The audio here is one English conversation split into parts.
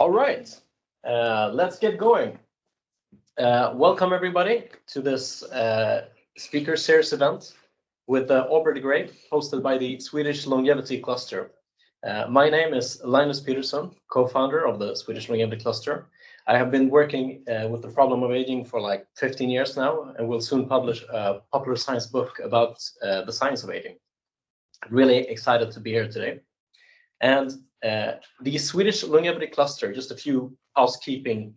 All right, let's get going. Welcome everybody to this speaker series event with Aubrey de Grey, hosted by the Swedish Longevity Cluster. My name is Linus Peterson, co-founder of the Swedish Longevity Cluster. I have been working with the problem of aging for like 15 years now, and will soon publish a popular science book about the science of aging. Really excited to be here today. And the Swedish Longevity Cluster, just a few housekeeping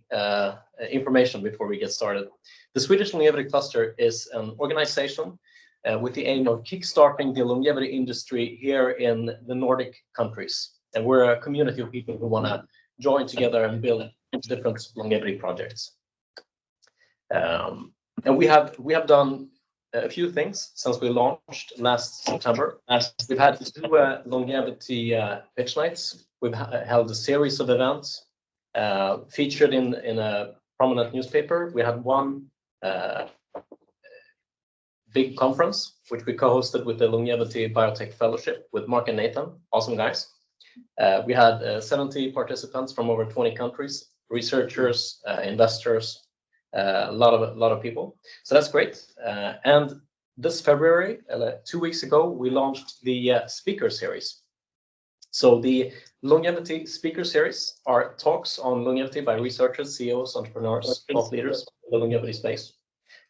information before we get started. The Swedish Longevity Cluster is an organization with the aim of kickstarting the longevity industry here in the Nordic countries. And we're a community of people who want to join together and build different longevity projects. And we have done a few things since we launched last September. We've had two longevity pitch nights. We've held a series of events featured in a prominent newspaper. We had one big conference, which we co-hosted with the Longevity Biotech Fellowship with Mark and Nathan. Awesome guys. We had 70 participants from over 20 countries, researchers, investors, a lot of people. So that's great. And this February, 2 weeks ago, we launched the speaker series. So the Longevity Speaker Series are talks on longevity by researchers, CEOs, entrepreneurs, thought leaders in the longevity space.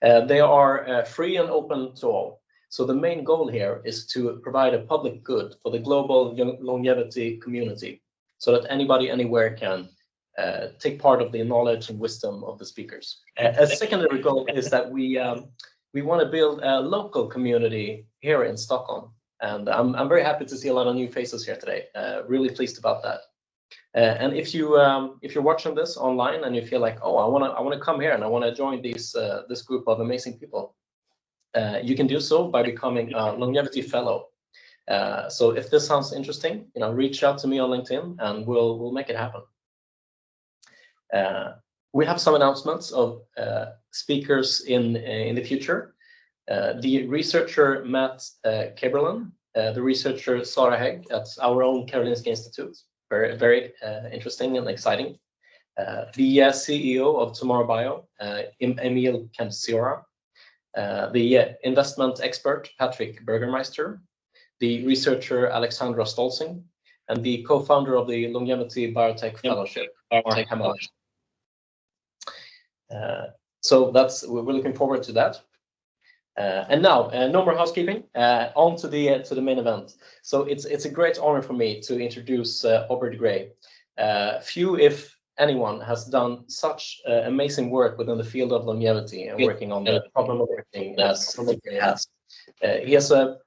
They are free and open to all. So the main goal here is to provide a public good for the global longevity community, so that anybody anywhere can take part of the knowledge and wisdom of the speakers. A secondary goal is that we want to build a local community here in Stockholm. And I'm very happy to see a lot of new faces here today. Really pleased about that. And if you're watching this online and you feel like, oh, I want to come here and I want to join this group of amazing people, you can do so by becoming a longevity fellow. So if this sounds interesting, reach out to me on LinkedIn and we'll make it happen. We have some announcements of speakers in the future. The researcher Matt Kaberlin, the researcher Sarah Hägg at our own Karolinska Institute, very interesting and exciting. The CEO of Tomorrow Bio, Emil Kempsira, the investment expert Patrick Bergermeister, the researcher Alexandra Stolzing, and the co-founder of the Longevity Biotech Fellowship, Mark Hamill. So we're looking forward to that. And now, no more housekeeping. On to the main event. So it's a great honor for me to introduce Aubrey de Grey. Few, if anyone, has done such amazing work within the field of longevity and working on the problem of aging as he has. He has a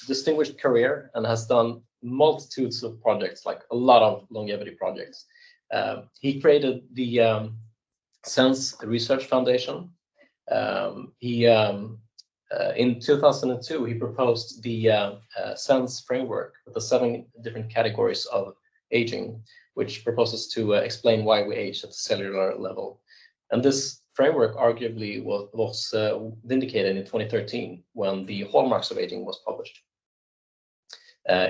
distinguished career and has done multitudes of projects, like a lot of longevity projects. He created the SENS Research Foundation. In 2002, he proposed the SENS framework with the 7 different categories of aging, which proposes to explain why we age at the cellular level. And this framework arguably was vindicated in 2013 when the Hallmarks of Aging was published.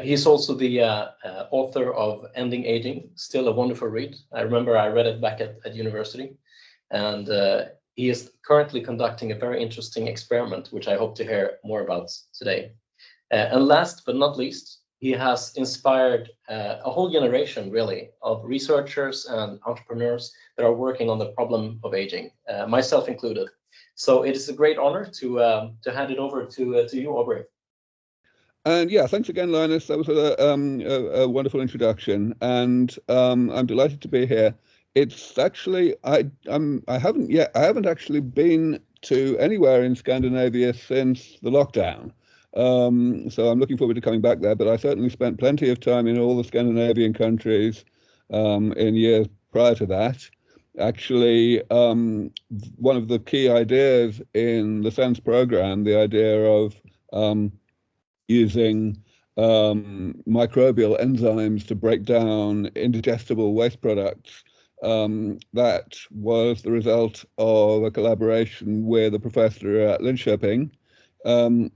He's also the author of Ending Aging, still a wonderful read. I remember I read it back at university. And he is currently conducting a very interesting experiment, which I hope to hear more about today. And last but not least, he has inspired a whole generation, really, of researchers and entrepreneurs that are working on the problem of aging, myself included. So it is a great honor to hand it over to you, Aubrey. And yeah, thanks again, Linus. That was a wonderful introduction, and I'm delighted to be here. It's actually I haven't actually been to anywhere in Scandinavia since the lockdown, so I'm looking forward to coming back there. But I certainly spent plenty of time in all the Scandinavian countries in years prior to that. Actually, one of the key ideas in the SENS program, the idea of using microbial enzymes to break down indigestible waste products. That was the result of a collaboration with a professor at Linköping. And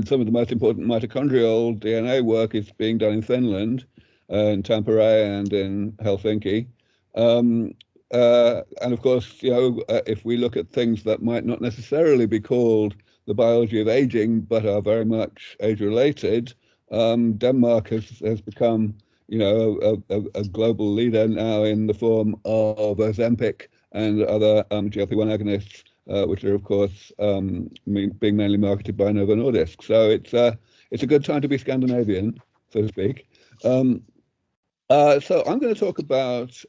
some of the most important mitochondrial DNA work is being done in Finland, in Tampere and in Helsinki. And of course, if we look at things that might not necessarily be called the biology of aging, but are very much age-related, Denmark has become, a global leader now in the form of Ozempic and other GLP-1 agonists, which are, of course, being mainly marketed by Novo Nordisk. So it's a good time to be Scandinavian, so to speak. So I'm going to talk about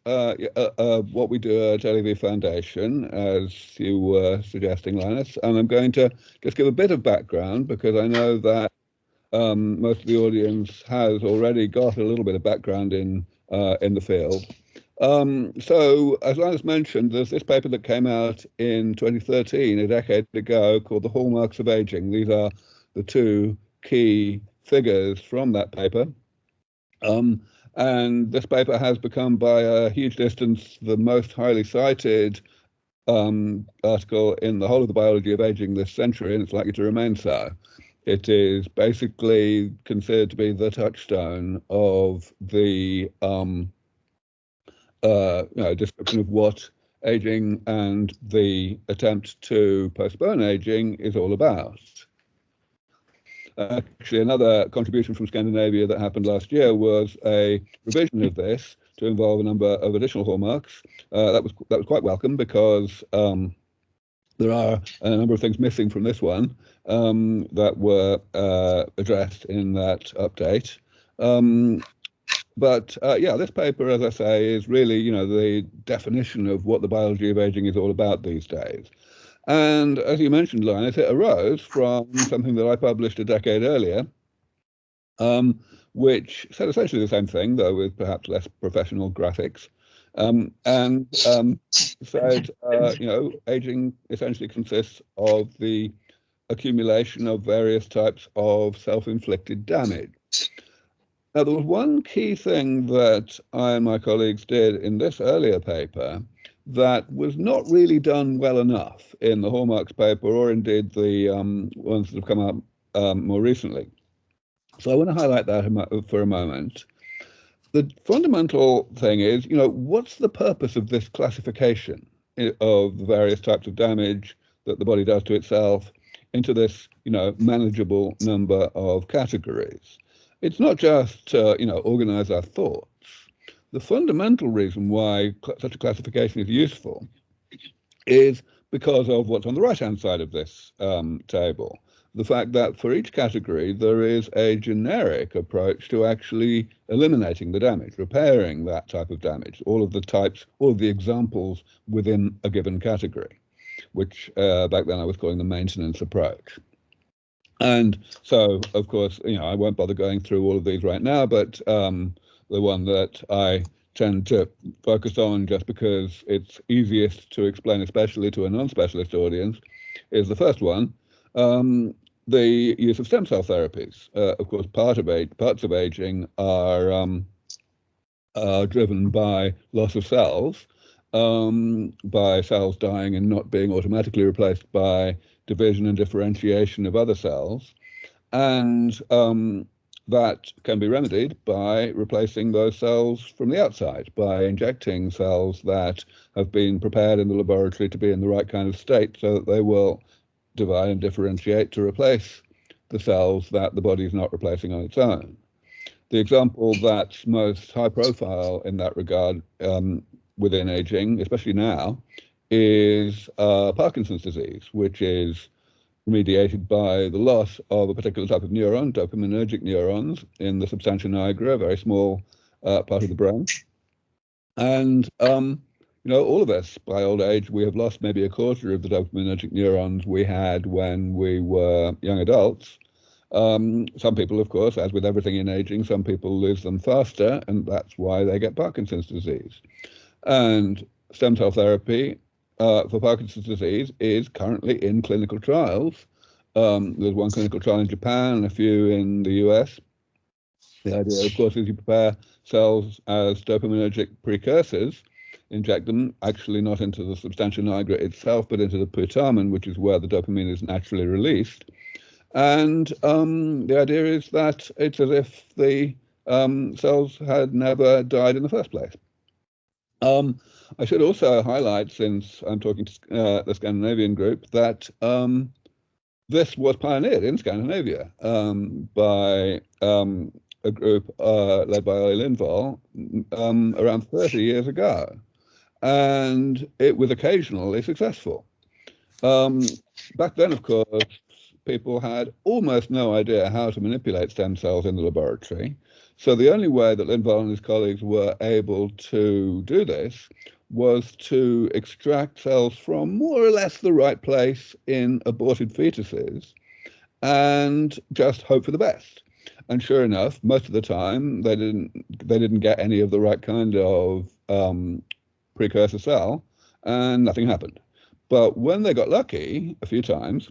what we do at LEV Foundation, as you were suggesting, Linus, and I'm going to just give a bit of background because I know that most of the audience has already got a little bit of background in the field. So, as Linus mentioned, there's this paper that came out in 2013, a decade ago, called The Hallmarks of Aging. These are the two key figures from that paper. And this paper has become, by a huge distance, the most highly cited article in the whole of the biology of aging this century, and it's likely to remain so. It is basically considered to be the touchstone of the description of what aging and the attempt to postpone aging is all about. Actually, another contribution from Scandinavia that happened last year was a revision of this to involve a number of additional hallmarks. That was quite welcome because there are a number of things missing from this one that were addressed in that update. But this paper, as I say, is really, the definition of what the biology of aging is all about these days. And as you mentioned, Linus, it arose from something that I published a decade earlier, which said essentially the same thing, though with perhaps less professional graphics, and said, aging essentially consists of the accumulation of various types of self-inflicted damage. Now, there was one key thing that I and my colleagues did in this earlier paper that was not really done well enough in the Hallmarks paper, or indeed the ones that have come out more recently. So I want to highlight that for a moment. The fundamental thing is, what's the purpose of this classification of the various types of damage that the body does to itself into this, manageable number of categories? It's not just to, organize our thoughts. The fundamental reason why such a classification is useful is because of what's on the right-hand side of this table. The fact that for each category, there is a generic approach to actually eliminating the damage, repairing that type of damage, all of the types, all of the examples within a given category, which back then I was calling the maintenance approach. And so, of course, I won't bother going through all of these right now, but the one that I tend to focus on, just because it's easiest to explain, especially to a non-specialist audience, is the first one, the use of stem cell therapies. Of course, parts of aging are driven by loss of cells, by cells dying and not being automatically replaced by division and differentiation of other cells. And that can be remedied by replacing those cells from the outside, by injecting cells that have been prepared in the laboratory to be in the right kind of state so that they will divide and differentiate to replace the cells that the body is not replacing on its own. The example that's most high profile in that regard within aging, especially now, is Parkinson's disease, which is mediated by the loss of a particular type of neuron, dopaminergic neurons, in the substantia nigra, a very small part of the brain. And, all of us, by old age, we have lost maybe a quarter of the dopaminergic neurons we had when we were young adults. Some people, of course, as with everything in aging, some people lose them faster, and that's why they get Parkinson's disease. And stem cell therapy for Parkinson's disease is currently in clinical trials. There's one clinical trial in Japan and a few in the US. The idea, of course, is you prepare cells as dopaminergic precursors, inject them actually not into the substantia nigra itself, but into the putamen, which is where the dopamine is naturally released. And the idea is that it's as if the cells had never died in the first place. I should also highlight, since I'm talking to the Scandinavian group, that this was pioneered in Scandinavia by a group led by Ole Lindvall around 30 years ago, and it was occasionally successful. Back then, of course, people had almost no idea how to manipulate stem cells in the laboratory. So the only way that Lindvall and his colleagues were able to do this was to extract cells from more or less the right place in aborted fetuses and just hope for the best. And sure enough, most of the time they didn't get any of the right kind of precursor cell, and nothing happened. But when they got lucky a few times,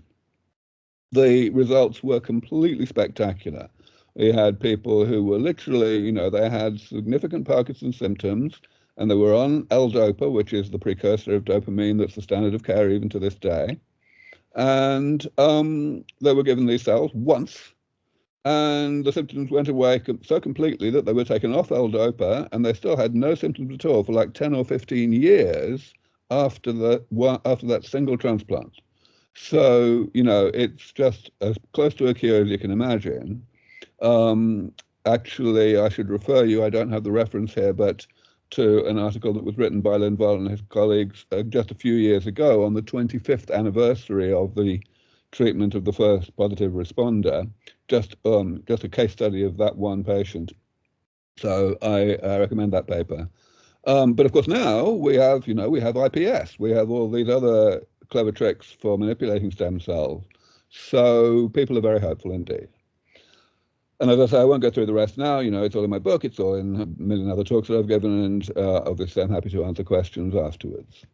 the results were completely spectacular. We had people who were literally, they had significant Parkinson's symptoms, and they were on L-DOPA, which is the precursor of dopamine that's the standard of care even to this day. And they were given these cells once, and the symptoms went away so completely that they were taken off L-DOPA, and they still had no symptoms at all for like 10 or 15 years after that single transplant. So, it's just as close to a cure as you can imagine. Actually, I should refer you, I don't have the reference here, but to an article that was written by Lindvall and his colleagues just a few years ago on the 25th anniversary of the treatment of the first positive responder, just a case study of that one patient. So I recommend that paper. But of course now we have IPS, we have all these other clever tricks for manipulating stem cells. So people are very hopeful indeed. And as I say, I won't go through the rest now. It's all in my book. It's all in a million other talks that I've given. And obviously, I'm happy to answer questions afterwards.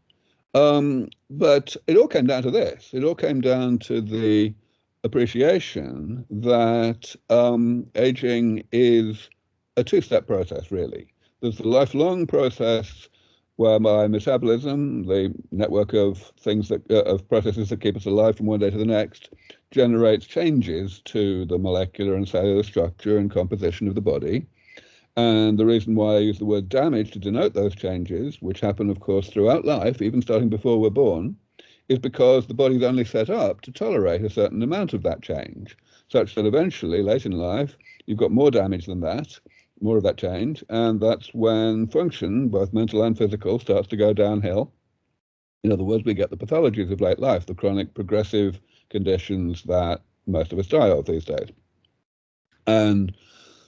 But it all came down to this. It all came down to the appreciation that aging is a two-step process, really. There's the lifelong process whereby metabolism, the network of things of processes that keep us alive from one day to the next, generates changes to the molecular and cellular structure and composition of the body. And the reason why I use the word damage to denote those changes, which happen, of course, throughout life, even starting before we're born, is because the body's only set up to tolerate a certain amount of that change, such that eventually, late in life, you've got more damage than that, more of that change, and that's when function, both mental and physical, starts to go downhill. In other words, we get the pathologies of late life, the chronic progressive conditions that most of us die of these days. And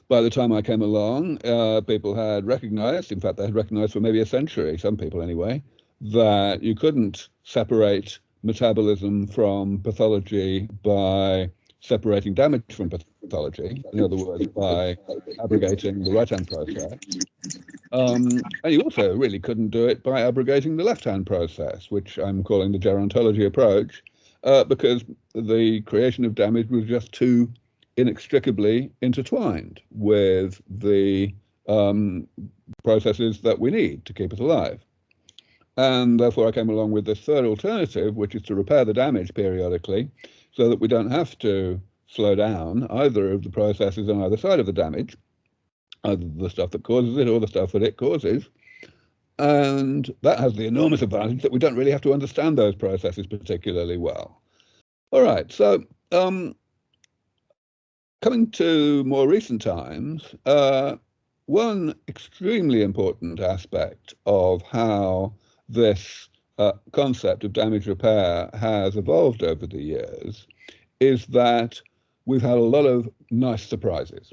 by the time I came along, people had recognized, in fact, they had recognized for maybe a century, some people anyway, that you couldn't separate metabolism from pathology by separating damage from pathology, in other words, by abrogating the right-hand process. And you also really couldn't do it by abrogating the left-hand process, which I'm calling the gerontology approach, because the creation of damage was just too inextricably intertwined with the processes that we need to keep us alive. And therefore I came along with this third alternative, which is to repair the damage periodically so that we don't have to slow down either of the processes on either side of the damage, either the stuff that causes it or the stuff that it causes. And that has the enormous advantage that we don't really have to understand those processes particularly well. All right, so coming to more recent times, one extremely important aspect of how this concept of damage repair has evolved over the years is that we've had a lot of nice surprises.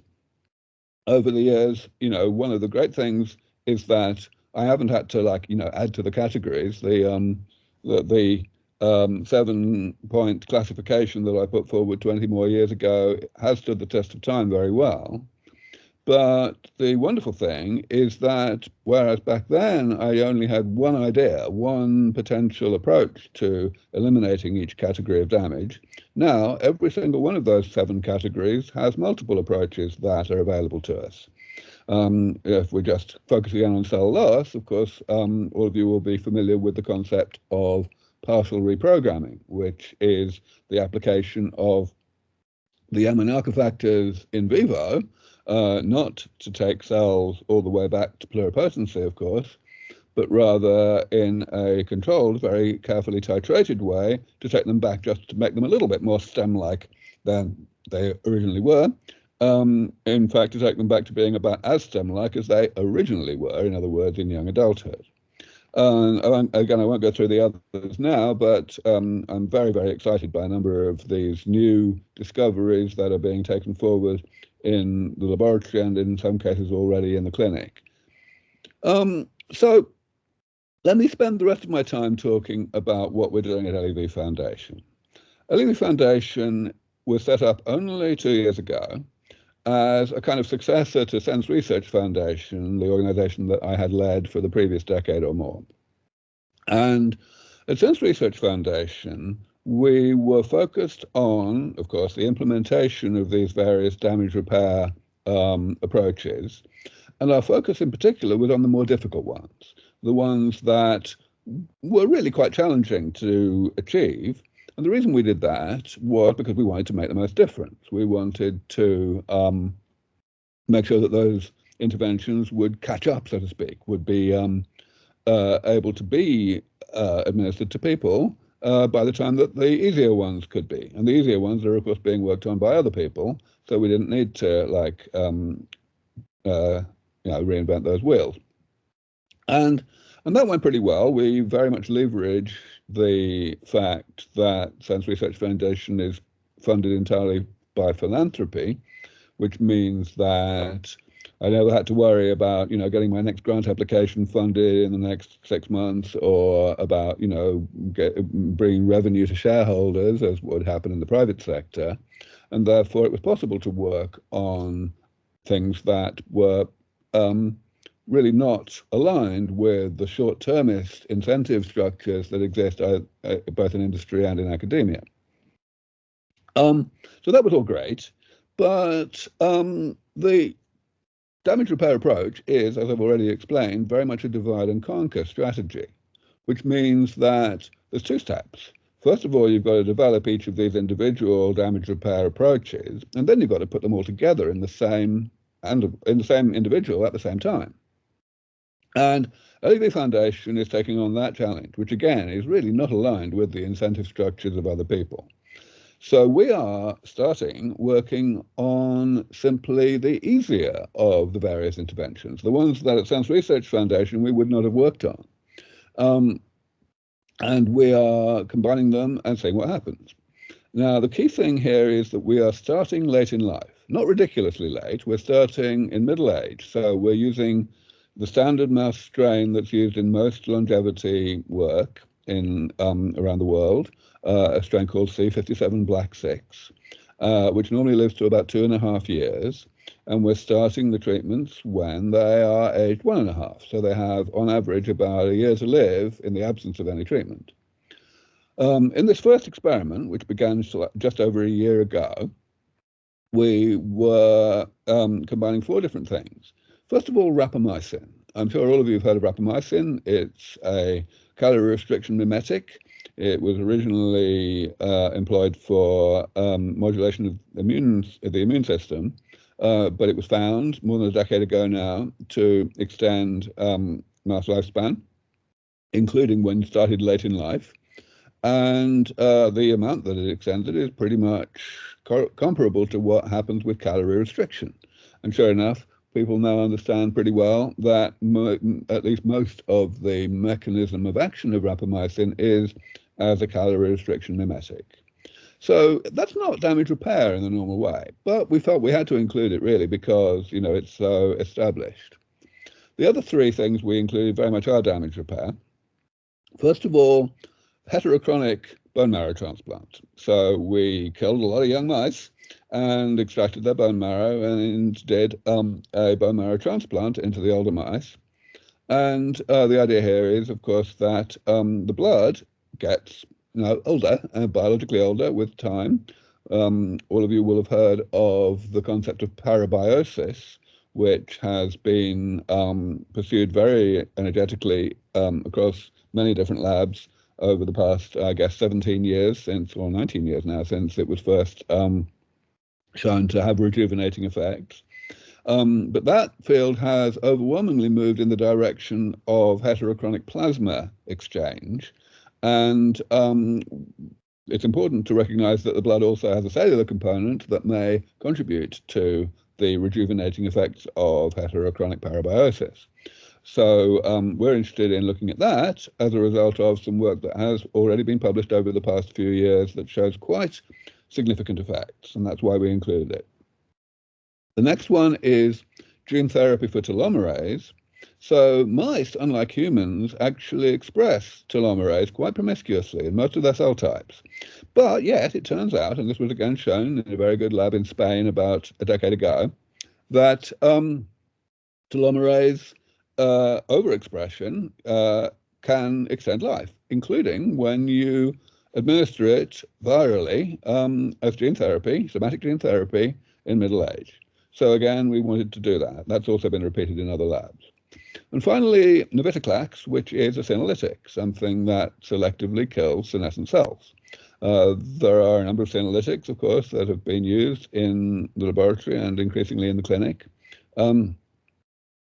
Over the years, one of the great things is that I haven't had to add to the categories. The 7-point classification that I put forward 20 more years ago has stood the test of time very well. But the wonderful thing is that whereas back then I only had one idea, one potential approach to eliminating each category of damage, now every single one of those 7 categories has multiple approaches that are available to us. If we just focus again on cell loss, of course, all of you will be familiar with the concept of partial reprogramming, which is the application of the Yamanaka factors in vivo, not to take cells all the way back to pluripotency, of course, but rather in a controlled, very carefully titrated way to take them back just to make them a little bit more stem-like than they originally were. In fact, to take them back to being about as stem-like as they originally were, in other words, in young adulthood. Again, I won't go through the others now, but I'm very, very excited by a number of these new discoveries that are being taken forward in the laboratory and in some cases already in the clinic. So let me spend the rest of my time talking about what we're doing at LEV Foundation. LEV Foundation was set up only 2 years ago as a kind of successor to SENS Research Foundation, the organization that I had led for the previous decade or more. And at SENS Research Foundation, we were focused on, of course, the implementation of these various damage repair approaches. And our focus in particular was on the more difficult ones, the ones that were really quite challenging to achieve. And the reason we did that was because we wanted to make the most difference. We wanted to make sure that those interventions would catch up, so to speak, would be able to be administered to people by the time that the easier ones could be. And the easier ones are, of course, being worked on by other people. So we didn't need to, like, reinvent those wheels. And that went pretty well. We very much leverage the fact that SENS Research Foundation is funded entirely by philanthropy, which means that I never had to worry about, getting my next grant application funded in the next 6 months, or about, bringing revenue to shareholders, as would happen in the private sector. And therefore, it was possible to work on things that were really not aligned with the short-termist incentive structures that exist both in industry and in academia. So that was all great, but the damage repair approach is, as I've already explained, very much a divide and conquer strategy, which means that there's 2 steps. First of all, you've got to develop each of these individual damage repair approaches, and then you've got to put them all together in the same individual at the same time. And LEV Foundation is taking on that challenge, which again is really not aligned with the incentive structures of other people. So we are starting working on simply the easier of the various interventions, the ones that at SENS Research Foundation we would not have worked on. And we are combining them and seeing what happens. Now, the key thing here is that we are starting late in life, not ridiculously late. We're starting in middle age. So we're using the standard mouse strain that's used in most longevity work in around the world, a strain called C57 Black 6, which normally lives to about 2.5 years. And we're starting the treatments when they are aged 1.5. So they have, on average, about a year to live in the absence of any treatment. In this first experiment, which began just over a year ago, we were combining 4 different things. First of all, rapamycin. I'm sure all of you have heard of rapamycin. It's a calorie restriction mimetic. It was originally employed for modulation of the immune system, but it was found more than a decade ago now to extend mouse lifespan, including when started late in life. And the amount that it extended is pretty much comparable to what happens with calorie restriction. And sure enough, people now understand pretty well that at least most of the mechanism of action of rapamycin is as a calorie restriction mimetic. So that's not damage repair in the normal way, but we felt we had to include it really because, it's so established. The other 3 things we included very much are damage repair. First of all, heterochronic bone marrow transplant. So we killed a lot of young mice and extracted their bone marrow and did a bone marrow transplant into the older mice. And the idea here is, of course, that the blood gets older, biologically older with time. All of you will have heard of the concept of parabiosis, which has been pursued very energetically across many different labs over the past, I guess, 17 years or 19 years now, since it was first shown to have rejuvenating effects. But that field has overwhelmingly moved in the direction of heterochronic plasma exchange. And it's important to recognize that the blood also has a cellular component that may contribute to the rejuvenating effects of heterochronic parabiosis. So we're interested in looking at that as a result of some work that has already been published over the past few years that shows quite significant effects, and that's why we included it. The next one is gene therapy for telomerase. So mice, unlike humans, actually express telomerase quite promiscuously in most of their cell types. But yet it turns out, and this was again shown in a very good lab in Spain about a decade ago, that telomerase overexpression can extend life, including when you administer it virally as gene therapy, somatic gene therapy in middle age. So again, we wanted to do that. That's also been repeated in other labs. And finally, navitoclax, which is a senolytic, something that selectively kills senescent cells. There are a number of senolytics, of course, that have been used in the laboratory and increasingly in the clinic.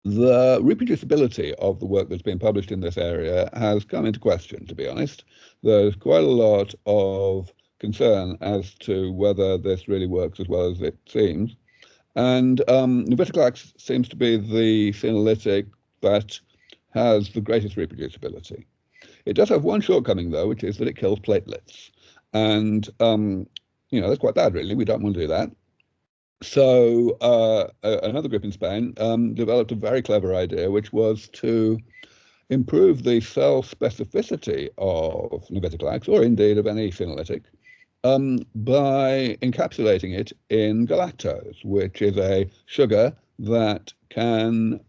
The reproducibility of the work that's been published in this area has come into question, to be honest. There's quite a lot of concern as to whether this really works as well as it seems. And navitoclax seems to be the senolytic that has the greatest reproducibility. It does have one shortcoming, though, which is that it kills platelets. And, that's quite bad, really. We don't want to do that. So another group in Spain developed a very clever idea, which was to improve the cell specificity of navitoclax, or indeed of any senolytic, by encapsulating it in galactose, which is a sugar that can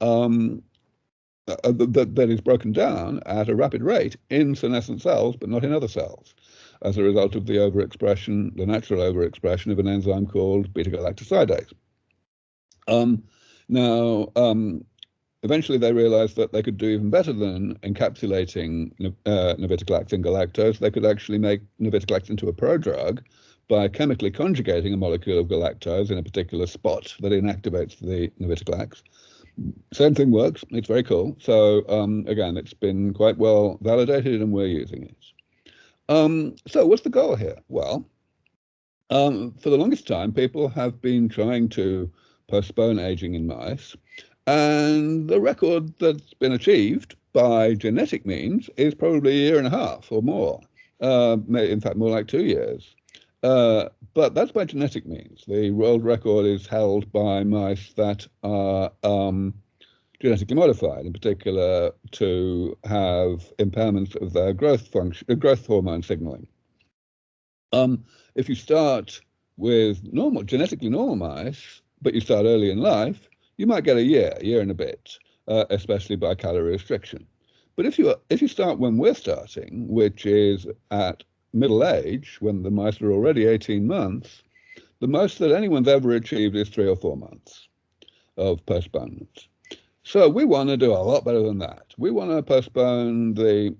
that is broken down at a rapid rate in senescent cells, but not in other cells, as a result of the overexpression, the natural overexpression of an enzyme called beta-galactosidase. Eventually they realized that they could do even better than encapsulating navitoclax in galactose. They could actually make navitoclax into a prodrug by chemically conjugating a molecule of galactose in a particular spot that inactivates the navitoclax. Same thing works. It's very cool. So again, it's been quite well validated and we're using it. So what's the goal here? Well, for the longest time, people have been trying to postpone aging in mice. And the record that's been achieved by genetic means is probably a year and a half or more. In fact, more like 2 years. But that's by genetic means. The world record is held by mice that are genetically modified, in particular to have impairments of their growth hormone signaling. If you start with genetically normal mice, but you start early in life, you might get a year and a bit, especially by calorie restriction. But if you start when we're starting, which is at middle age, when the mice are already 18 months, the most that anyone's ever achieved is 3 or 4 months of postponement. So we want to do a lot better than that. We want to postpone the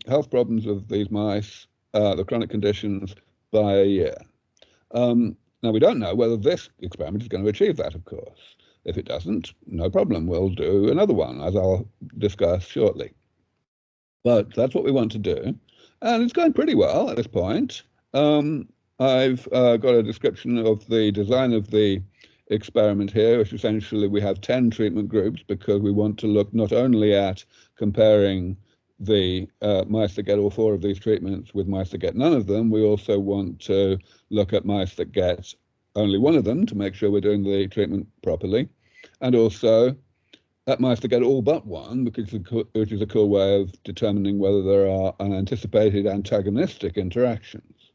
health problems of these mice, the chronic conditions, by a year. Now, we don't know whether this experiment is going to achieve that, of course. If it doesn't, no problem. We'll do another one, as I'll discuss shortly. But that's what we want to do. And it's going pretty well at this point. I've got a description of the design of the experiment here, which essentially we have 10 treatment groups because we want to look not only at comparing the mice that get all 4 of these treatments with mice that get none of them, we also want to look at mice that get only 1 of them to make sure we're doing the treatment properly, and also at mice that get all but 1, which is a cool way of determining whether there are unanticipated antagonistic interactions.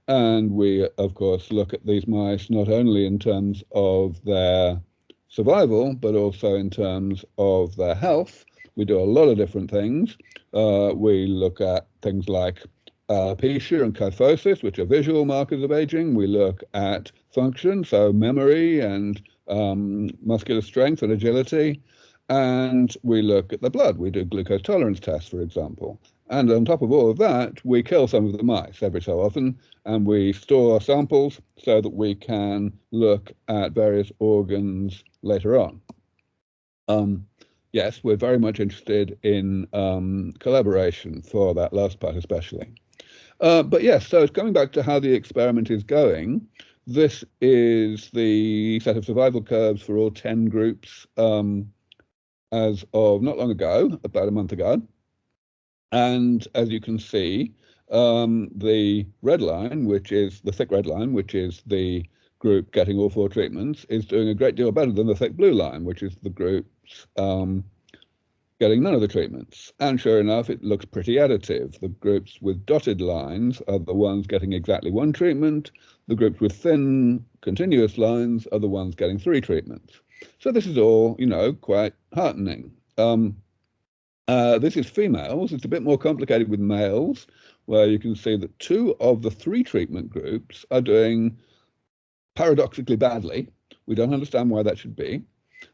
And we, of course, look at these mice not only in terms of their survival, but also in terms of their health. We do a lot of different things. We look at things like alopecia and kyphosis, which are visual markers of aging. We look at function, so memory and muscular strength and agility. And we look at the blood. We do glucose tolerance tests, for example. And on top of all of that, we kill some of the mice every so often, and we store samples so that we can look at various organs later on. Yes, we're very much interested in collaboration for that last part especially. But yes, so coming back to how the experiment is going, this is the set of survival curves for all 10 groups as of not long ago, about a month ago. And as you can see, the red line, which is the thick red line, which is the group getting all 4 treatments, is doing a great deal better than the thick blue line, which is the groups getting none of the treatments. And sure enough, it looks pretty additive. The groups with dotted lines are the ones getting exactly 1 treatment. The groups with thin, continuous lines are the ones getting 3 treatments. So this is all, you know, quite heartening. This is females. It's a bit more complicated with males, where you can see that 2 of the 3 treatment groups are doing paradoxically badly. We don't understand why that should be.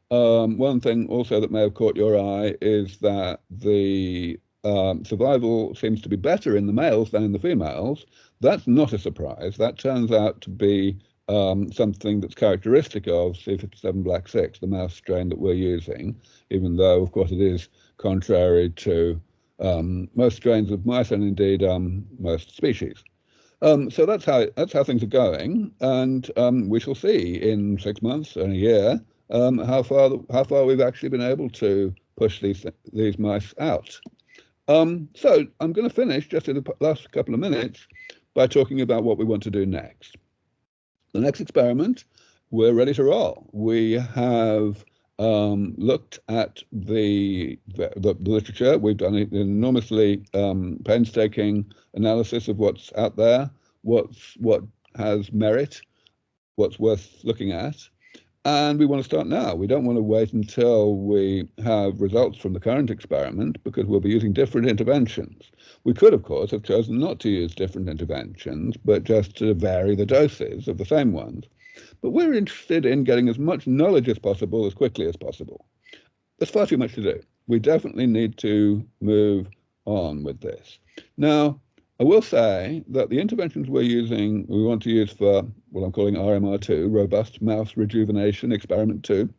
One thing also that may have caught your eye is that the survival seems to be better in the males than in the females. That's not a surprise. That turns out to be something that's characteristic of C57 Black 6, the mouse strain that we're using, even though, of course, it is contrary to most strains of mice and indeed most species. So that's how things are going, and we shall see in 6 months and a year how far we've actually been able to push these mice out. So I'm going to finish just in the last couple of minutes by talking about what we want to do next. The next experiment, we're ready to roll. We have looked at the literature. We've done an enormously painstaking analysis of what's out there, what has merit, what's worth looking at. And we want to start now. We don't want to wait until we have results from the current experiment, because we'll be using different interventions. We could, of course, have chosen not to use different interventions, but just to vary the doses of the same ones. But we're interested in getting as much knowledge as possible, as quickly as possible. There's far too much to do. We definitely need to move on with this. Now, I will say that the interventions we want to use for what I'm calling RMR2, Robust Mouse Rejuvenation Experiment 2,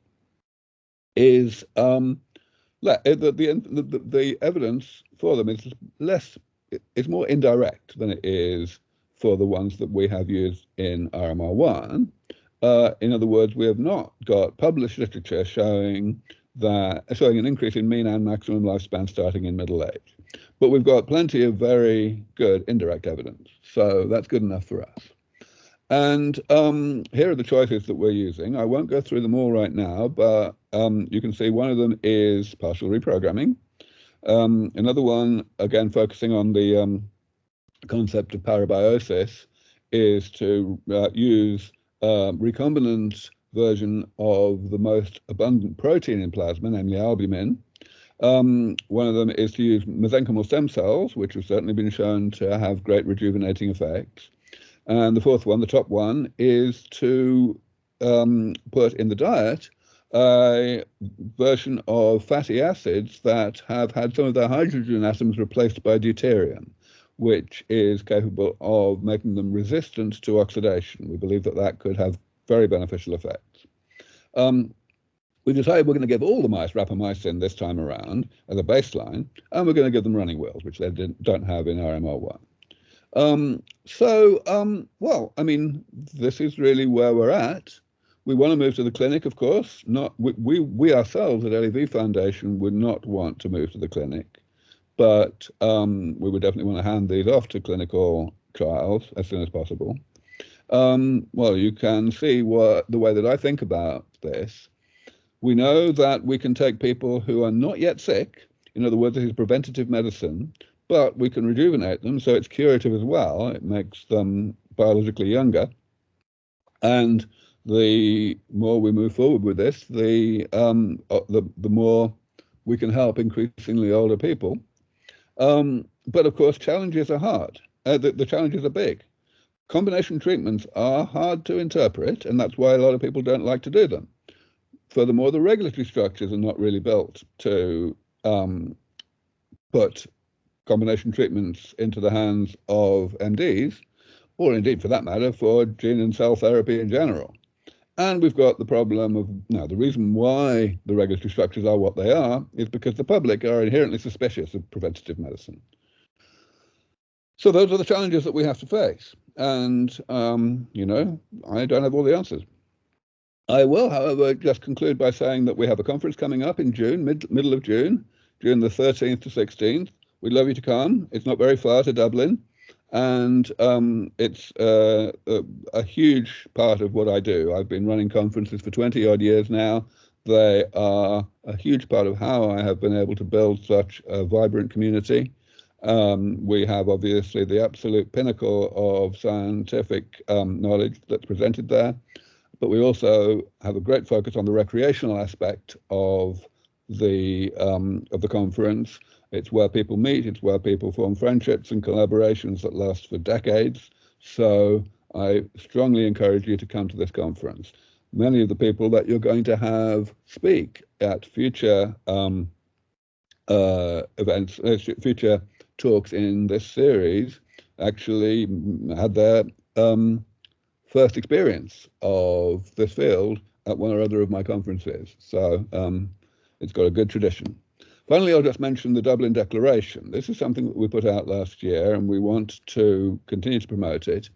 is the evidence for them is more indirect than it is for the ones that we have used in RMR1. In other words, we have not got published literature showing an increase in mean and maximum lifespan starting in middle age. But we've got plenty of very good indirect evidence, so that's good enough for us. And here are the choices that we're using. I won't go through them all right now, but you can see one of them is partial reprogramming. Another one, again, focusing on the concept of parabiosis, is to use recombinant version of the most abundant protein in plasma, namely albumin. One of them is to use mesenchymal stem cells, which have certainly been shown to have great rejuvenating effects. And the fourth one, the top one, is to put in the diet a version of fatty acids that have had some of their hydrogen atoms replaced by deuterium, which is capable of making them resistant to oxidation. We believe that that could have very beneficial effects. We decided we're going to give all the mice rapamycin this time around as a baseline, and we're going to give them running wheels, which they don't have in RMR1. Well, I mean, this is really where we're at. We want to move to the clinic, of course. We ourselves at LEV Foundation would not want to move to the clinic, but we would definitely want to hand these off to clinical trials as soon as possible. Well, you can see the way that I think about this. We know that we can take people who are not yet sick, in other words, this is preventative medicine, but we can rejuvenate them, so it's curative as well. It makes them biologically younger. And the more we move forward with this, the more we can help increasingly older people. But of course, challenges are hard. The challenges are big. Combination treatments are hard to interpret, and that's why a lot of people don't like to do them. Furthermore, the regulatory structures are not really built to put combination treatments into the hands of MDs, or indeed for that matter, for gene and cell therapy in general. And we've got the problem of, now the reason why the regulatory structures are what they are is because the public are inherently suspicious of preventative medicine. So those are the challenges that we have to face. And, you know, I don't have all the answers. I will, however, just conclude by saying that we have a conference coming up in June, middle of June, June the 13th to 16th. We'd love you to come. It's not very far to Dublin. And it's a huge part of what I do. I've been running conferences for 20 odd years now. They are a huge part of how I have been able to build such a vibrant community. We have obviously the absolute pinnacle of scientific knowledge that's presented there, but we also have a great focus on the recreational aspect of the conference. It's where people meet, it's where people form friendships and collaborations that last for decades. So I strongly encourage you to come to this conference. Many of the people that you're going to have speak at future events, future talks in this series, actually had their first experience of this field at one or other of my conferences. So it's got a good tradition. Finally, I'll just mention the Dublin Declaration. This is something that we put out last year, and we want to continue to promote it.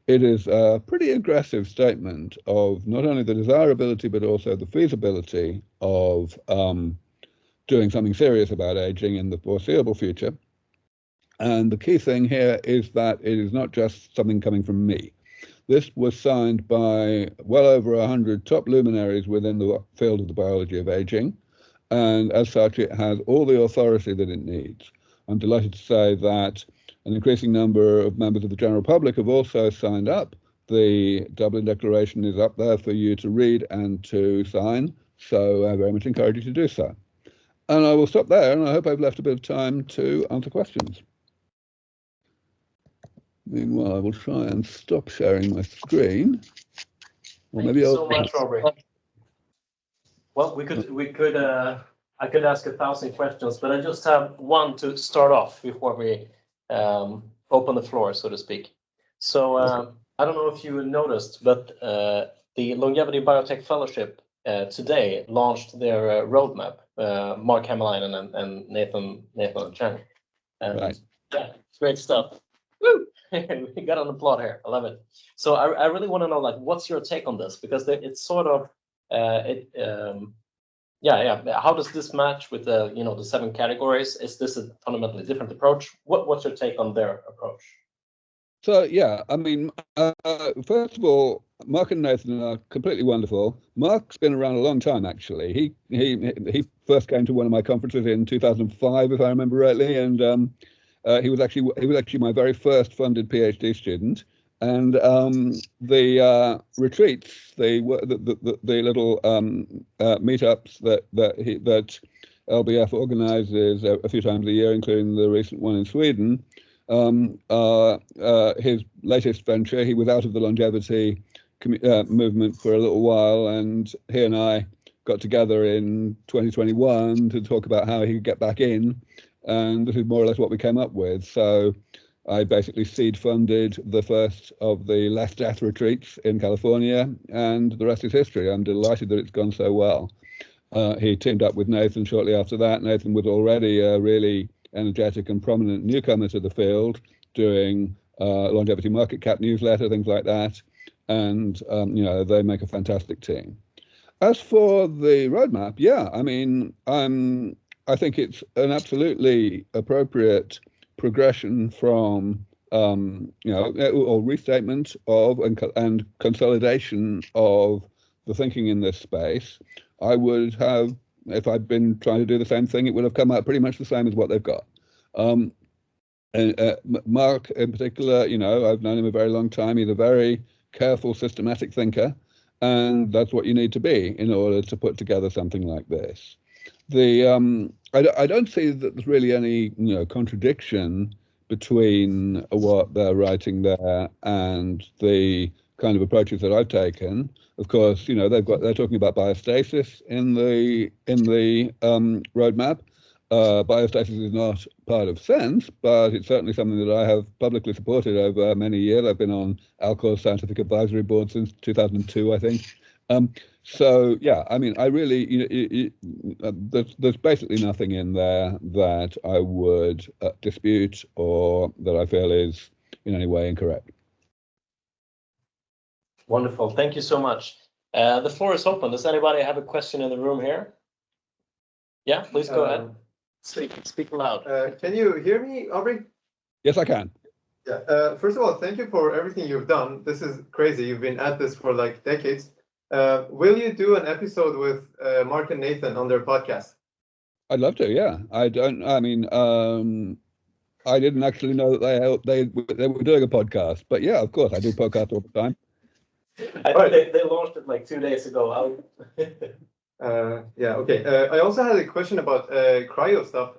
It is a pretty aggressive statement of not only the desirability, but also the feasibility of doing something serious about aging in the foreseeable future. And the key thing here is that it is not just something coming from me. This was signed by well over 100 top luminaries within the field of the biology of aging. And as such, it has all the authority that it needs. I'm delighted to say that an increasing number of members of the general public have also signed up. The Dublin Declaration is up there for you to read and to sign, so I very much encourage you to do so. And I will stop there, and I hope I've left a bit of time to answer questions. Meanwhile, I will try and stop sharing my screen. Or Thank you so much, Aubrey. Well, I could ask 1,000 questions, but I just have one to start off before we open the floor, so to speak. So I don't know if you noticed, but the Longevity Biotech Fellowship today launched their roadmap. Mark Hamalainen and Nathan Chang. Right. Yeah, it's great stuff. Woo! We got an applaud here. I love it. So I really want to know, like, what's your take on this? Because it's sort of how does this match with the the 7 categories? Is this a fundamentally different approach? What's your take on their approach? So yeah, I mean, first of all, Mark and Nathan are completely wonderful. Mark's been around a long time, actually. He first came to one of my conferences in 2005, if I remember rightly, and he was actually my very first funded PhD student. And the retreats, the little meetups that LBF organizes a few times a year, including the recent one in Sweden, his latest venture. He was out of the longevity movement for a little while, and he and I got together in 2021 to talk about how he could get back in, and this is more or less what we came up with. So I basically seed funded the first of the Less Death retreats in California, and the rest is history. I'm delighted that it's gone so well. He teamed up with Nathan shortly after that. Nathan was already a really energetic and prominent newcomer to the field, doing longevity market cap newsletter, things like that. And, they make a fantastic team. As for the roadmap, yeah, I mean, I think it's an absolutely appropriate progression from, or restatement of and consolidation of the thinking in this space. I would have, if I'd been trying to do the same thing, it would have come out pretty much the same as what they've got. And Mark in particular, I've known him a very long time. He's a very careful, systematic thinker, and that's what you need to be in order to put together something like this. I don't see that there's really any contradiction between what they're writing there and the kind of approaches that I've taken. Of course, they're talking about biostasis in the roadmap. biostasis is not part of SENS, but it's certainly something that I have publicly supported over many years. I've been on Alcor's scientific advisory board since 2002, I think. So yeah, I mean, I really, there's basically nothing in there that I would dispute or that I feel is in any way incorrect. Wonderful, thank you so much. The floor is open. Does anybody have a question in the room here? Yeah, please go ahead. Speak loud. Can you hear me, Aubrey? Yes, I can. Yeah. First of all, thank you for everything you've done. This is crazy. You've been at this for like decades. Will you do an episode with Mark and Nathan on their podcast? I'd love to. Yeah. I didn't actually know that they were doing a podcast, but yeah, of course, I do podcasts all the time. They launched it like 2 days ago. Yeah. Okay. I also had a question about cryo stuff.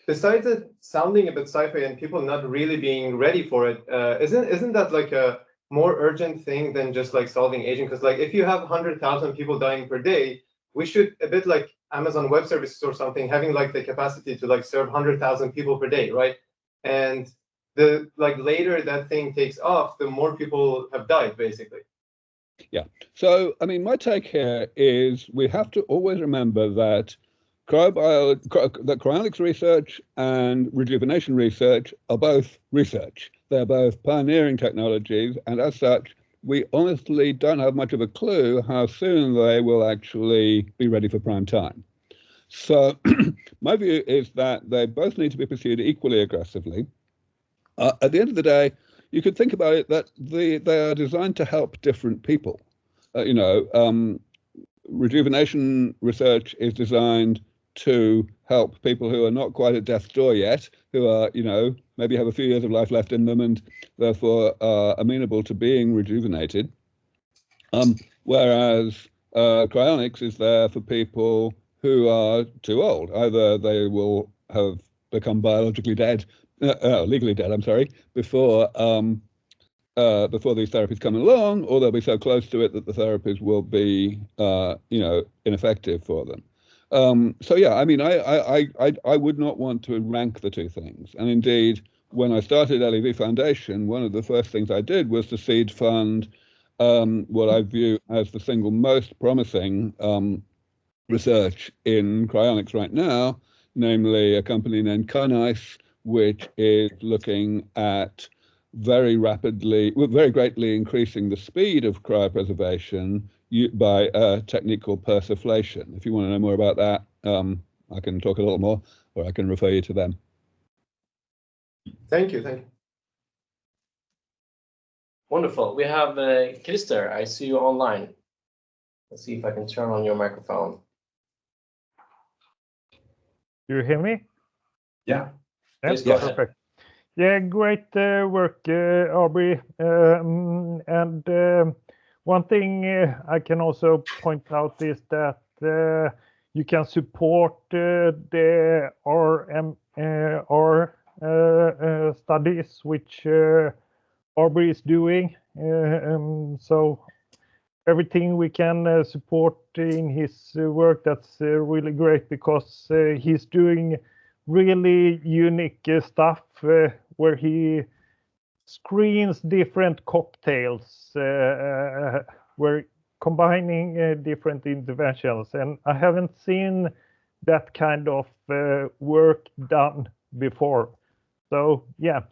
Besides it sounding a bit sci-fi and people not really being ready for it, isn't that like a more urgent thing than just like solving aging? Because like if you have 100,000 people dying per day, we should, a bit like Amazon Web Services or something, having like the capacity to like serve 100,000 people per day, right? And the like later that thing takes off, the more people have died, basically. Yeah. So I mean, my take here is we have to always remember that cryonics research and rejuvenation research are both research. They're both pioneering technologies, and as such, we honestly don't have much of a clue how soon they will actually be ready for prime time. So my view is that they both need to be pursued equally aggressively. At the end of the day, you could think about it that they are designed to help different people. Rejuvenation research is designed to help people who are not quite at death's door yet, who are, maybe have a few years of life left in them and therefore are amenable to being rejuvenated. Whereas cryonics is there for people who are too old. Either they will have become biologically dead, legally dead, I'm sorry, before these therapies come along, or they'll be so close to it that the therapies will be, ineffective for them. So yeah, I mean, I would not want to rank the two things. And indeed, when I started LEV Foundation, one of the first things I did was to seed fund what I view as the single most promising research in cryonics right now, namely a company named Konice, which is looking at very greatly increasing the speed of cryopreservation by a technique called persiflation. If you want to know more about that, I can talk a little more, or I can refer you to them. Thank you. Wonderful. We have Christer. I see you online. Let's see if I can turn on your microphone. Do you hear me? Yeah. Yes, Perfect. Yeah, great work, Aubrey. And one thing I can also point out is that you can support the R studies which Aubrey is doing. So everything we can support in his work, that's really great, because he's doing really unique stuff where he screens different cocktails, where combining different interventions, and I haven't seen that kind of work done before. So yeah,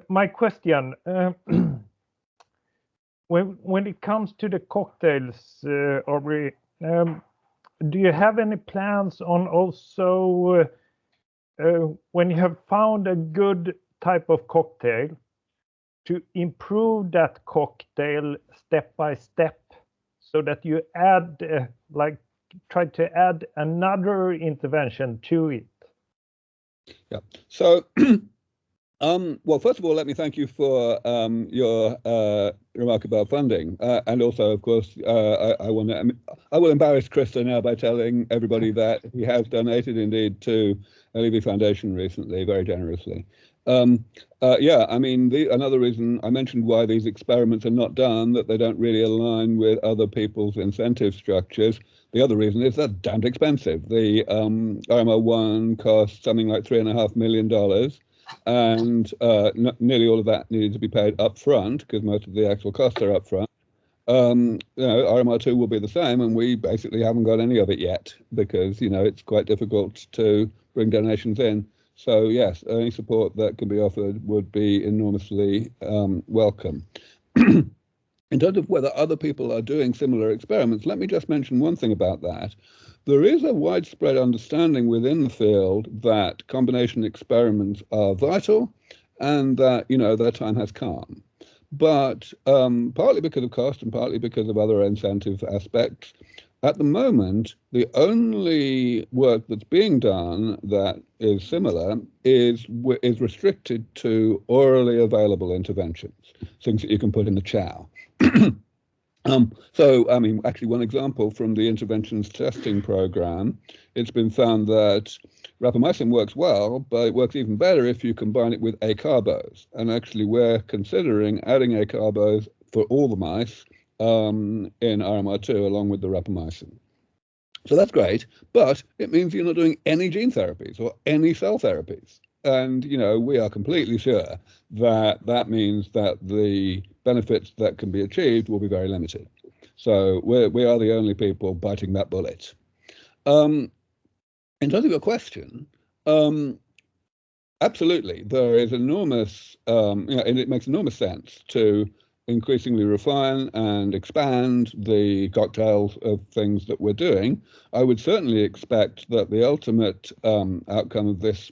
my question, when it comes to the cocktails, Aubrey, do you have any plans on also when you have found a good type of cocktail, to improve that cocktail step by step, so that you add try to add another intervention to it? Yeah. So well, first of all, let me thank you for your remark about funding, and also, of course, I will embarrass Christer now by telling everybody that he has donated indeed to LEV Foundation recently, very generously. Yeah, I mean, another reason I mentioned why these experiments are not done, that they don't really align with other people's incentive structures. The other reason is they're damned expensive. The RMR1 cost something like $3.5 million, and nearly all of that needed to be paid up front because most of the actual costs are up front. RMR2 will be the same, and we basically haven't got any of it yet because, it's quite difficult to bring donations in. So yes, any support that can be offered would be enormously welcome. In terms of whether other people are doing similar experiments, let me just mention one thing about that. There is a widespread understanding within the field that combination experiments are vital and that, their time has come. But partly because of cost and partly because of other incentive aspects, at the moment, the only work that's being done that is similar is restricted to orally available interventions, things that you can put in the chow. Actually, one example from the interventions testing program, it's been found that rapamycin works well, but it works even better if you combine it with acarbose. And actually, we're considering adding acarbose for all the mice in RMR2 along with the rapamycin. So that's great, but it means you're not doing any gene therapies or any cell therapies. And, we are completely sure that that means that the benefits that can be achieved will be very limited. So we are the only people biting that bullet. In terms of your question, absolutely, there is enormous, and it makes enormous sense to increasingly refine and expand the cocktails of things that we're doing. I would certainly expect that the ultimate outcome of this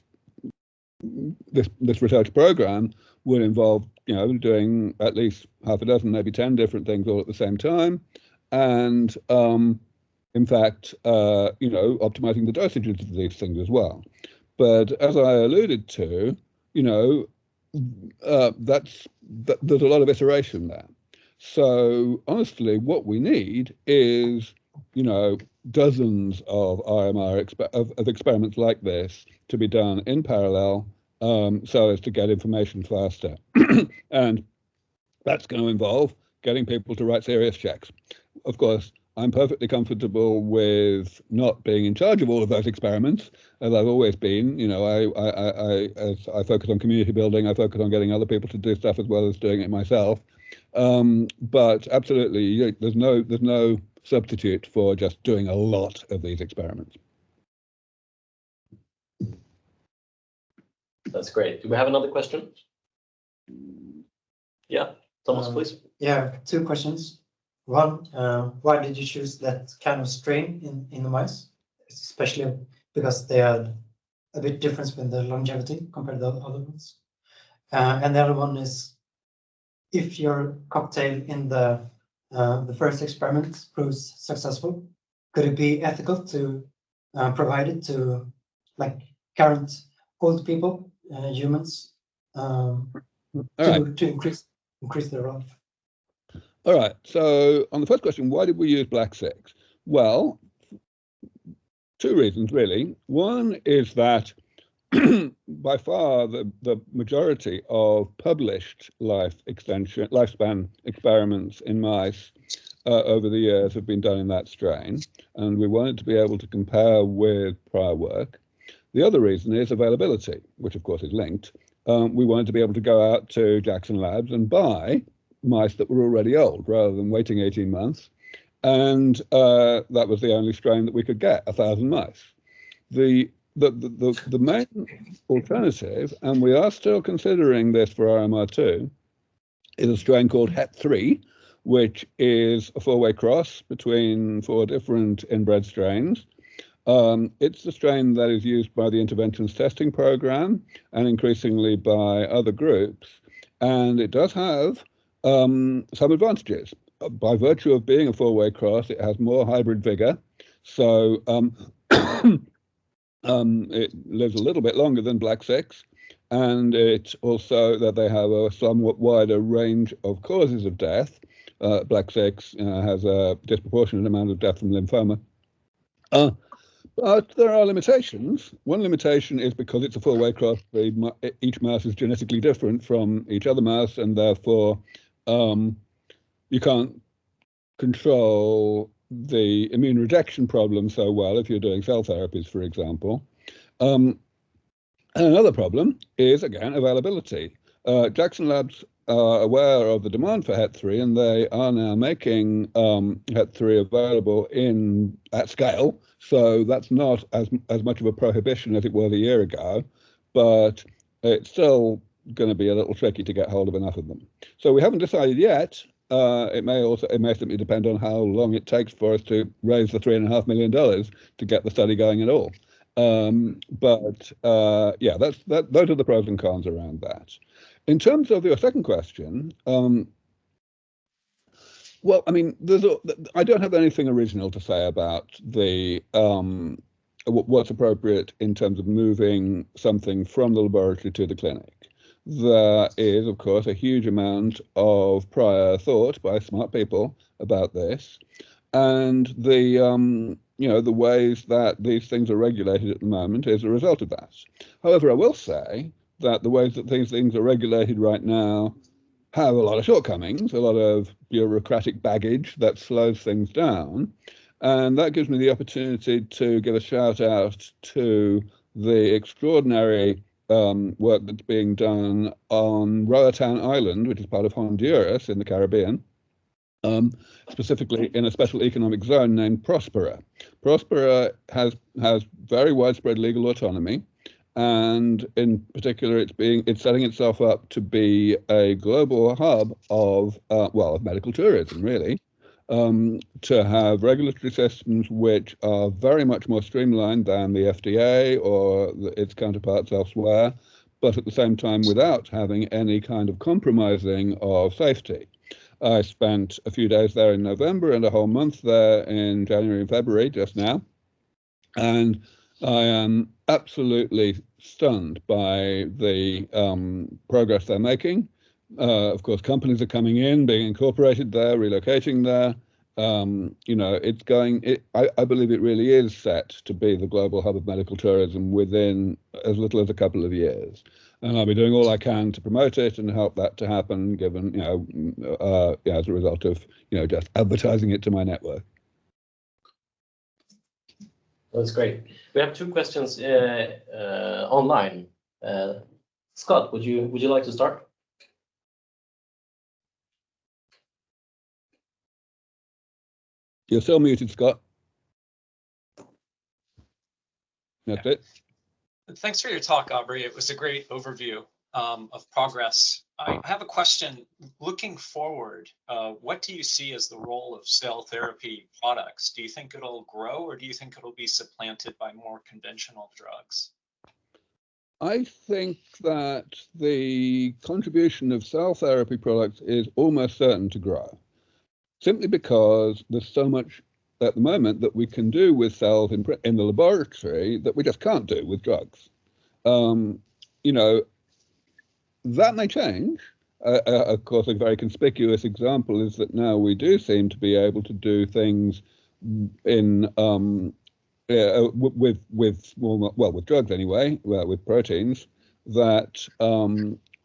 research program will involve, doing at least half a dozen, maybe 10 different things all at the same time, and in fact, optimizing the dosages of these things as well. But as I alluded to, there's a lot of iteration there. So honestly, what we need is, dozens of of experiments like this to be done in parallel, so as to get information faster. And that's going to involve getting people to write serious checks. Of course, I'm perfectly comfortable with not being in charge of all of those experiments, as I've always been. I focus on community building. I focus on getting other people to do stuff as well as doing it myself. But absolutely, there's no substitute for just doing a lot of these experiments. That's great. Do we have another question? Yeah, Thomas, please. Yeah, two questions. One, why did you choose that kind of strain in the mice, especially because they had a bit difference with the longevity compared to the other ones? And the other one is, if your cocktail in the first experiment proves successful, could it be ethical to provide it to like current old people, humans, to increase their life? All right. So on the first question, why did we use Black 6? Well, two reasons really. One is that by far the majority of published lifespan experiments in mice over the years have been done in that strain, and we wanted to be able to compare with prior work. The other reason is availability, which of course is linked. We wanted to be able to go out to Jackson Labs and buy mice that were already old rather than waiting 18 months. And that was the only strain that we could get, 1,000 mice. The main alternative, and we are still considering this for RMR2, is a strain called HET3, which is a 4-way cross between 4 different inbred strains. It's the strain that is used by the interventions testing program and increasingly by other groups. And it does have some advantages. By virtue of being a 4-way cross, it has more hybrid vigor. So it lives a little bit longer than Black 6. And it's also that they have a somewhat wider range of causes of death. Black 6 has a disproportionate amount of death from lymphoma. But there are limitations. One limitation is because it's a four-way cross, each mouse is genetically different from each other mouse, and therefore you can't control the immune rejection problem so well if you're doing cell therapies, for example. And another problem is, again, availability. Jackson Labs are aware of the demand for Het3, and they are now making Het3 available at scale. So that's not as much of a prohibition as it was a year ago, but it's still going to be a little tricky to get hold of enough of them. So we haven't decided yet. It may simply depend on how long it takes for us to raise the $3.5 million to get the study going at all. But yeah, those are the pros and cons around that. In terms of your second question, well, I mean, I don't have anything original to say about what's appropriate in terms of moving something from the laboratory to the clinic. There is, of course, a huge amount of prior thought by smart people about this, and the ways that these things are regulated at the moment is a result of that. However, I will say that the ways that these things are regulated right now have a lot of shortcomings, a lot of bureaucratic baggage that slows things down. And that gives me the opportunity to give a shout out to the extraordinary work that's being done on Roatan Island, which is part of Honduras in the Caribbean, specifically in a special economic zone named Prospera. Prospera has very widespread legal autonomy, and in particular, it's setting itself up to be a global hub of medical tourism, really, to have regulatory systems which are very much more streamlined than the FDA or its counterparts elsewhere, but at the same time without having any kind of compromising of safety. I spent a few days there in November and a whole month there in January and February just now, and I am absolutely stunned by the progress they're making. Of course, companies are coming in, being incorporated there, relocating there. I believe it really is set to be the global hub of medical tourism within as little as a couple of years. And I'll be doing all I can to promote it and help that to happen, given, as a result of, just advertising it to my network. That's great. We have two questions online. Scott, would you like to start? You're still muted, Scott. That's it. Thanks for your talk, Aubrey. It was a great overview of progress. I have a question. Looking forward, what do you see as the role of cell therapy products? Do you think it'll grow, or do you think it'll be supplanted by more conventional drugs? I think that the contribution of cell therapy products is almost certain to grow, simply because there's so much at the moment that we can do with cells in the laboratory that we just can't do with drugs. That may change. Of course, a very conspicuous example is that now we do seem to be able to do things with drugs anyway, with proteins that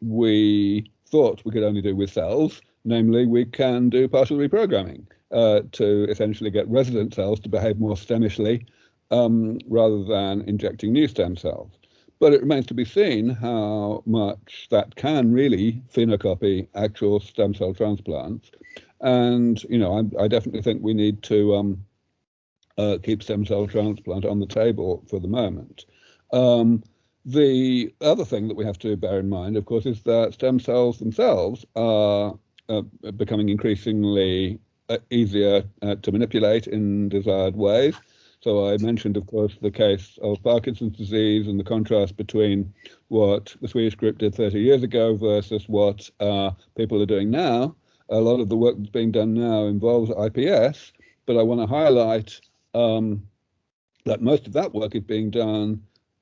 we thought we could only do with cells. Namely, we can do partial reprogramming to essentially get resident cells to behave more stemishly rather than injecting new stem cells. But it remains to be seen how much that can really phenocopy actual stem cell transplants. And, I definitely think we need to keep stem cell transplant on the table for the moment. The other thing that we have to bear in mind, of course, is that stem cells themselves are becoming increasingly easier to manipulate in desired ways. So I mentioned, of course, the case of Parkinson's disease and the contrast between what the Swedish group did 30 years ago versus what people are doing now. A lot of the work that's being done now involves IPS, but I want to highlight that most of that work is being done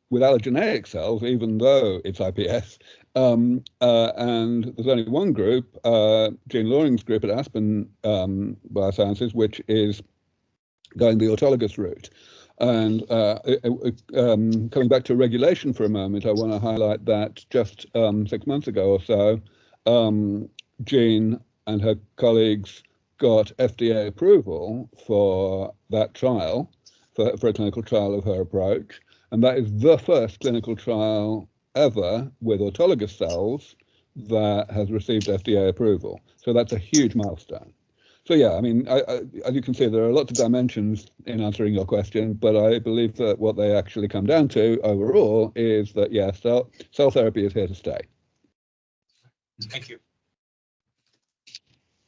with allogeneic cells, even though it's IPS. And there's only one group, Jean Loring's group at Aspen Biosciences, which is going the autologous route. And coming back to regulation for a moment, I want to highlight that just 6 months ago or so, Jean and her colleagues got FDA approval for that trial, for a clinical trial of her approach. And that is the first clinical trial ever with autologous cells that has received FDA approval. So that's a huge milestone. So yeah, I mean, as you can see, there are lots of dimensions in answering your question, but I believe that what they actually come down to overall is that, yes, cell therapy is here to stay. Thank you.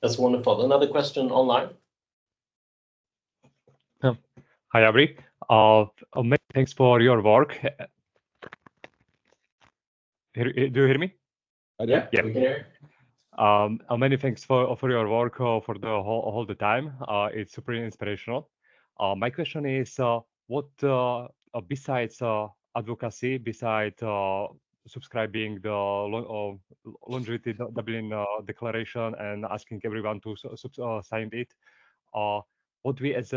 That's wonderful. Another question online. Hi, Aubrey. Many thanks for your work. Do you hear me? I do. Yeah, we can hear you. Many thanks for your work for the whole the time. It's super inspirational. My question is, what besides advocacy, besides subscribing the Longevity Dublin Declaration and asking everyone to sign it, what we as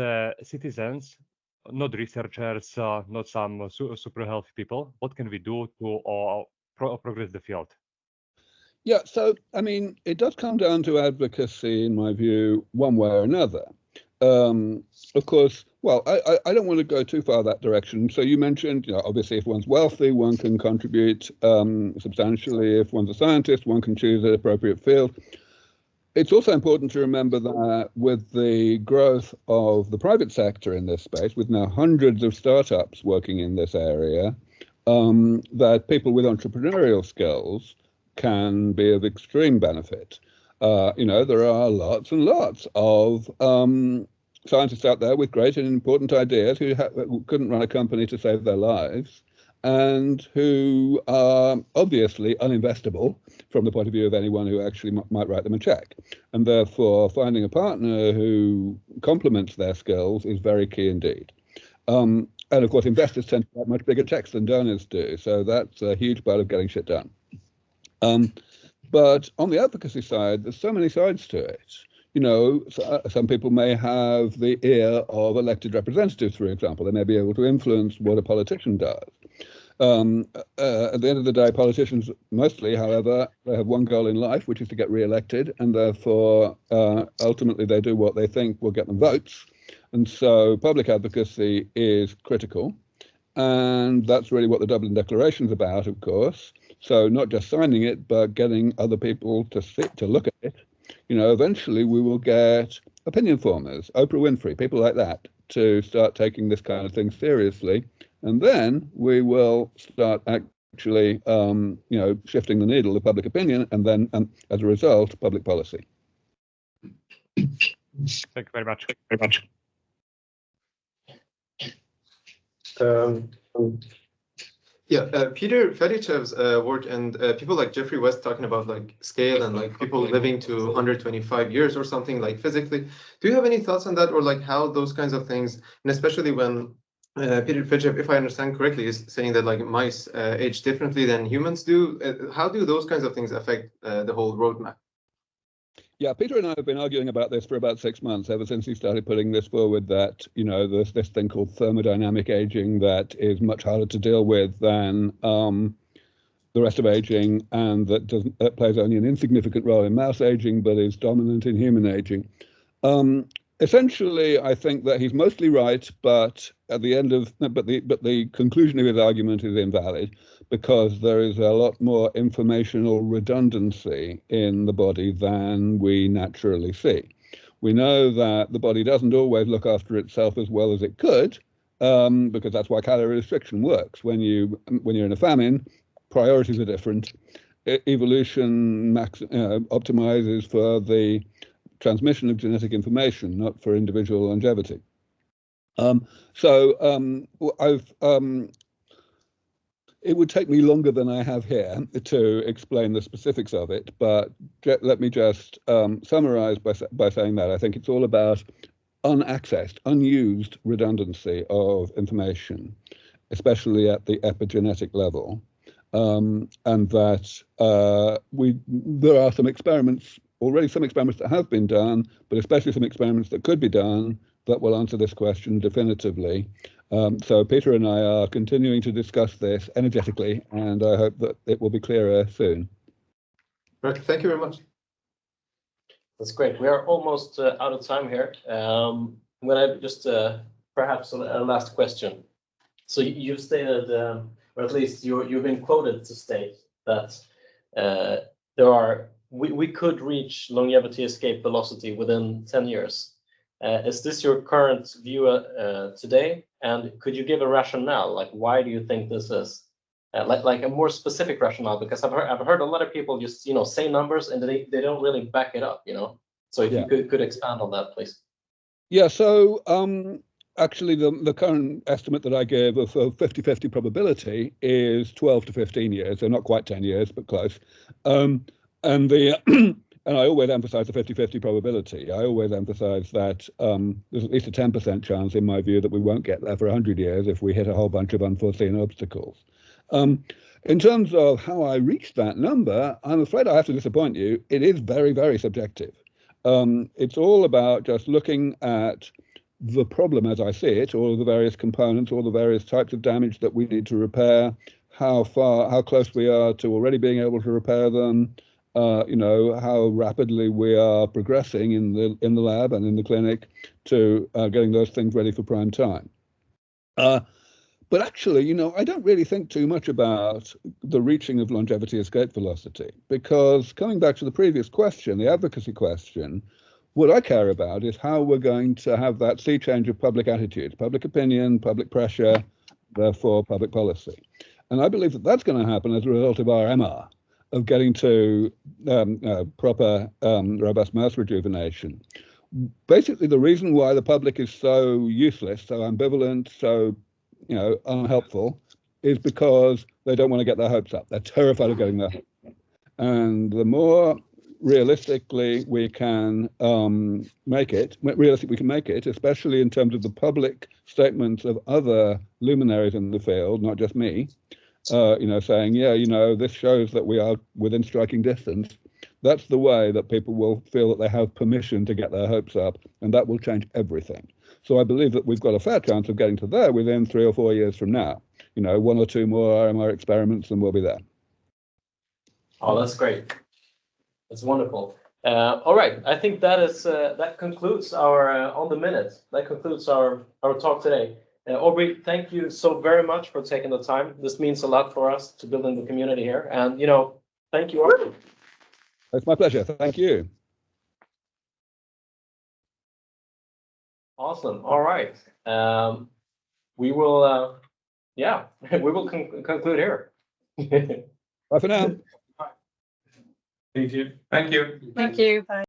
citizens, not researchers, not some super healthy people, what can we do to progress the field? Yeah, so I mean, it does come down to advocacy, in my view, one way or another. Of course, well, I don't want to go too far that direction. So you mentioned, you know, obviously, if one's wealthy, one can contribute substantially. If one's a scientist, one can choose an appropriate field. It's also important to remember that with the growth of the private sector in this space, with now hundreds of startups working in this area, that people with entrepreneurial skills can be of extreme benefit. You know, there are lots and lots of scientists out there with great and important ideas who couldn't run a company to save their lives, and who are obviously uninvestable from the point of view of anyone who actually might write them a check. And therefore, finding a partner who complements their skills is very key indeed. And of course, investors tend to have much bigger checks than donors do. So that's a huge part of getting shit done. But on the advocacy side, there's so many sides to it. You know, some people may have the ear of elected representatives, for example. They may be able to influence what a politician does. At the end of the day, politicians mostly, however, they have one goal in life, which is to get re-elected, and therefore, ultimately, they do what they think will get them votes. And so public advocacy is critical. And that's really what the Dublin Declaration is about, of course. So not just signing it, but getting other people to look at it. You know, eventually we will get opinion formers, Oprah Winfrey, people like that, to start taking this kind of thing seriously. And then we will start actually, you know, shifting the needle of public opinion, and then, as a result, public policy. Thank you very much. Very much. Peter Fedichev's work and people like Jeffrey West talking about like scale and like people living to 125 years or something like physically. Do you have any thoughts on that, or like how those kinds of things, and especially when Peter Fedichev, if I understand correctly, is saying that like mice age differently than humans do. How do those kinds of things affect the whole roadmap? Yeah, Peter and I have been arguing about this for about 6 months, ever since he started putting this forward, that, you know, there's this thing called thermodynamic aging that is much harder to deal with than the rest of aging, and that plays only an insignificant role in mouse aging, but is dominant in human aging. Essentially, I think that he's mostly right, but at the end of, but the conclusion of his argument is invalid, because there is a lot more informational redundancy in the body than we naturally see. We know that the body doesn't always look after itself as well as it could, because that's why calorie restriction works. When you're in a famine, priorities are different. Evolution optimizes for the transmission of genetic information, not for individual longevity. It would take me longer than I have here to explain the specifics of it, but let me just summarize by saying that I think it's all about unaccessed, unused redundancy of information, especially at the epigenetic level, and that there are some experiments, already some experiments that have been done, but especially some experiments that could be done that will answer this question definitively. So Peter and I are continuing to discuss this energetically, and I hope that it will be clearer soon. Right. Thank you very much. That's great. We are almost out of time here. I'm gonna just perhaps a last question. So you've stated, or at least you've been quoted to state that we could reach longevity escape velocity within 10 years. Is this your current view today? And could you give a rationale? Like, why do you think this is? Like a more specific rationale, because I've heard a lot of people just say numbers and they don't really back it up. So if you could expand on that, please. Yeah. So actually, the current estimate that I gave of 50-50 probability is 12 to 15 years. So not quite 10 years, but close. And I always emphasize the 50-50 probability. I always emphasize that there's at least a 10% chance, in my view, that we won't get there for 100 years if we hit a whole bunch of unforeseen obstacles. In terms of how I reached that number, I'm afraid I have to disappoint you. It is very, very subjective. It's all about just looking at the problem as I see it, all of the various components, all the various types of damage that we need to repair, how close we are to already being able to repair them, how rapidly we are progressing in the lab and in the clinic to getting those things ready for prime time. But actually, I don't really think too much about the reaching of longevity escape velocity, because coming back to the previous question, the advocacy question, what I care about is how we're going to have that sea change of public attitudes, public opinion, public pressure, therefore public policy. And I believe that that's going to happen as a result of our MR, of getting to proper robust mouse rejuvenation. Basically, the reason why the public is so useless, so ambivalent, so unhelpful, is because they don't want to get their hopes up. They're terrified of getting their hopes up. And the more realistically we can make it, especially in terms of the public statements of other luminaries in the field, not just me, saying, this shows that we are within striking distance. That's the way that people will feel that they have permission to get their hopes up, and that will change everything. So I believe that we've got a fair chance of getting to there within 3 or 4 years from now. 1 or 2 more RMR experiments and we'll be there. Oh, that's great. That's wonderful. All right, I think that concludes our On the Minute. That concludes our talk today. Aubrey, thank you so very much for taking the time. This means a lot for us to building the community here. And, thank you, Aubrey. It's my pleasure. Thank you. Awesome. All right. We will, we will conclude here. Bye for now. Thank you. Thank you. Thank you. Bye.